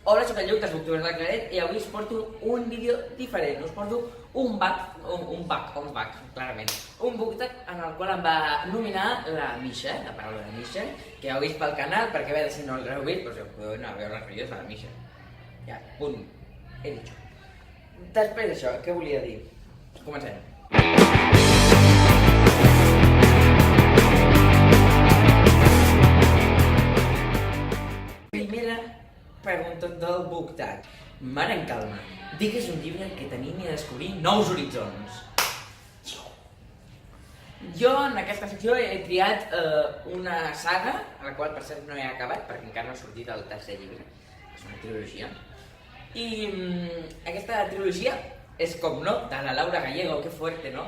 Hola, soc el Lluc, dels Booktubers de Claret, i avui us porto un vídeo diferent. Us porto un bug, clarament. Un booktag en el qual em va nominar la Misha, la paraula de Misha, que heu vist pel canal, perquè a veure si no l'heu vist, doncs podeu anar a veure els vídeos de la Misha. Ja, punt. He dit això. Després d'això, què volia dir? Comencem. Primera pregunta del booktag. Mar en calma. Digues un llibre que t'animi a descobrir nous horitzons. Jo en aquesta secció he triat una saga, a la qual per cert no he acabat perquè encara no ha sortit el tercer llibre. És una trilogia. I aquesta trilogia és com no, de la Laura Gallego, que fuerte, no?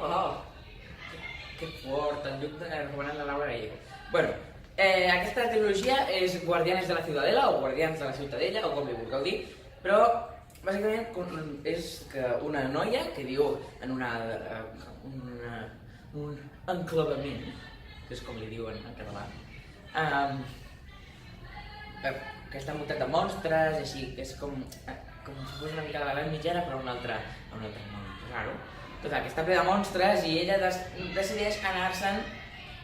Que fort, el Lluc recomanant la Laura Gallego. Bueno, aquesta trilogia és Guardianes de la Ciudadela o Guardians de la Ciutadella o com li vulgueu dir, però bàsicament és que una noia que viu en un enclavament, que és com li diuen en català, que està envoltat de monstres, així, que és com si fos una mica de la Gran Mitjana però a un altre món, raro. Total, que està ple de monstres i ella decideix anar-se'n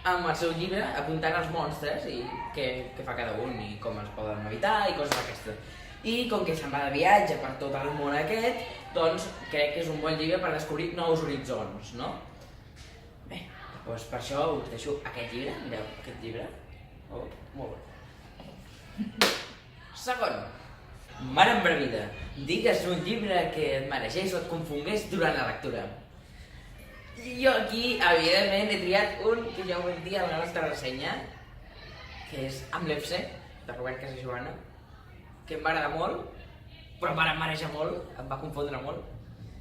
amb el seu llibre apuntant els monstres i què fa cada un i com els poden evitar i coses d'aquestes. I com que se'n va de viatge per tot el món aquest, doncs crec que és un bon llibre per descobrir nous horitzons, no? Bé, doncs per això us deixo aquest llibre, mireu, aquest llibre. Oh, molt bé. Segon, Mar embravida. Digues un llibre que et mereixés o et confongués durant la lectura. Jo aquí, evidentment, he triat un que ja ho vam dir a la nostra ressenya, que és Amlepse, de Robert Casajoana, que em va agradar molt, però em va marejar molt, em va confondre molt,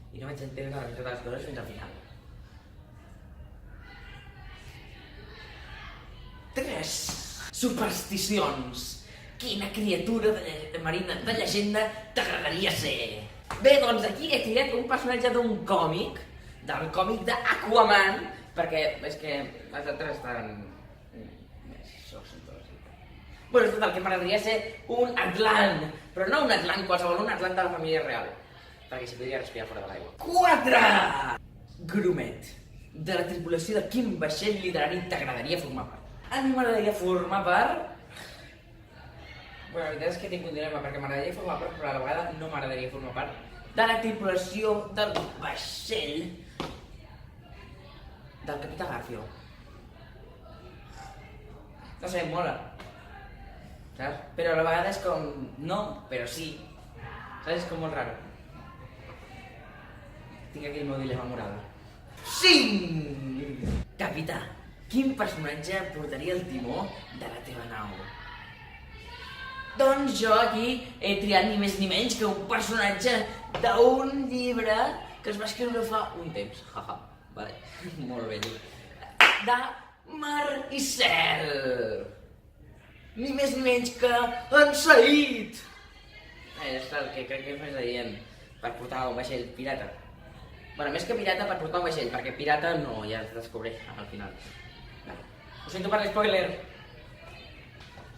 i no vaig entendre la veritat de les coses fins al final. 3. Supersticions. Quina criatura marina de llegenda t'agradaria ser? Bé, doncs aquí he triat un personatge d'un còmic, del còmic d'Aquaman, perquè és que les altres estan més sosos. Bueno, és tot el que m'agradaria ser un atlant, però no un atlant qualsevol, un atlant de la família real, perquè s'hi podria respirar fora de l'aigua. 4. Grumet. De la tripulació de quin vaixell literari t'agradaria formar part? A mi m'agradaria formar part... Bueno, la veritat és que tinc un dilema, perquè m'agradaria formar part, però a la vegada no m'agradaria formar part de la tripulació del vaixell del Capità Garfio. No sé, mola. Saps? Però a la vegada és com... no, però sí. Saps? És com molt raro. Tinc aquí el meu dilema moral. 5! Capità, quin personatge portaria el timó de la teva nau? Doncs jo aquí he triat ni més ni menys que un personatge d'un llibre que es va escriure fa un temps. Jaja, vale, molt bé. De Mar i Cel. Ni més ni menys que en Said. És el que crec que és més adient per portar un vaixell pirata. Bueno, més que pirata per portar un vaixell, perquè pirata no, ja es descobreix al final. Ho sento per l'espoiler.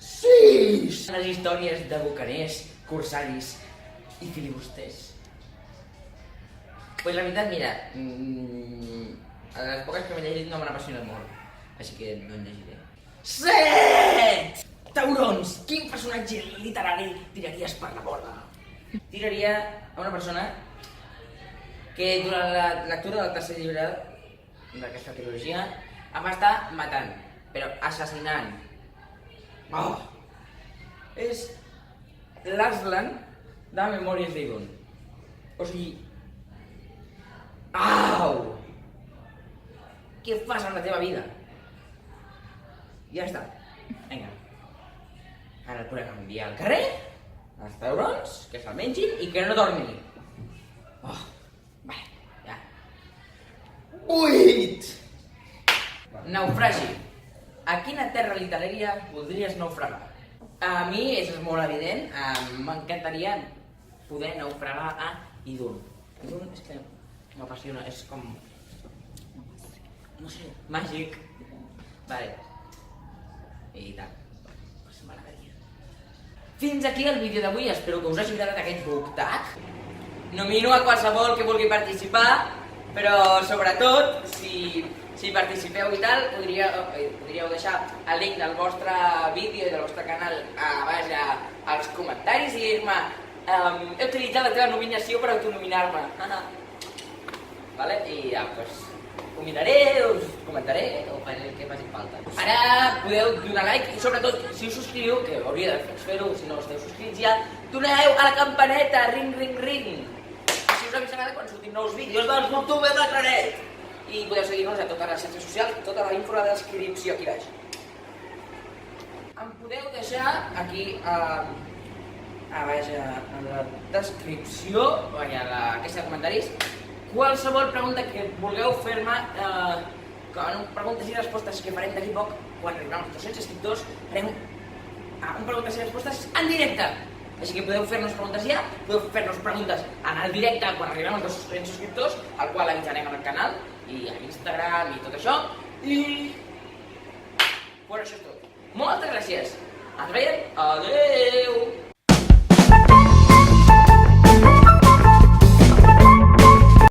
6! Les històries de bucaners, corsaris i filibusters. Pues la veritat, mira, les poques que m'he llegit no m'han apassionat molt, així que no en llegiré. 7! Taurons! Quin personatge literari tiraries per la borda? Tiraria a una persona que durant la lectura del tercer llibre d'aquesta trilogia em va estar matant, però assassinant. Oh! És l'Arslan de Memòries d'Idun. O sigui... Au! Què fas amb la teva vida? Ja està. Vinga. Ara el podem enviar al carrer, als taurons, que se'l mengin i que no dormi. Oh! Vale, ja. 8! Naufragi. A quina terra literària voldries naufragar? A mi és molt evident, m'encantaria poder naufragar a Idun. Idun és que m'apassiona, és com... no sé, màgic. Vale. I tant, pues m'agradaria. Fins aquí el vídeo d'avui, espero que us hagi agradat aquest book tag. Nomino a qualsevol que vulgui participar, però sobretot, si participeu i tal, podríeu deixar el link del vostre vídeo i del vostre canal a baix als comentaris i dir-me he utilitzat la teva nominació per autonominar-me. Vale? I ja, doncs, ho miraré, us comentaré o faré el que faci falta. Ara podeu donar like i sobretot, si us subscriu, que hauria de fer-ho si no esteu subscrits ja, doneu a la campaneta, ring, ring, ring. Així us avisarà quan sortim nous vídeos del YouTube de Claret. I podeu seguir-nos a totes les xarxes socials, tota la info a la descripció aquí baix. Em podeu deixar aquí a baix a la descripció, a la caixa de comentaris, qualsevol pregunta que vulgueu fer-me, preguntes i respostes que farem d'aquí poc, quan arribem als 200 subscriptors, farem preguntes i respostes en directe. Així que podeu fer-nos preguntes ja, podeu fer-nos preguntes en el directe quan arribem als 200 subscriptors, al qual avisarem al canal, i a l'Instagram i tot això. I... bueno, això és tot. Moltes gràcies. Ens veiem. Adeu!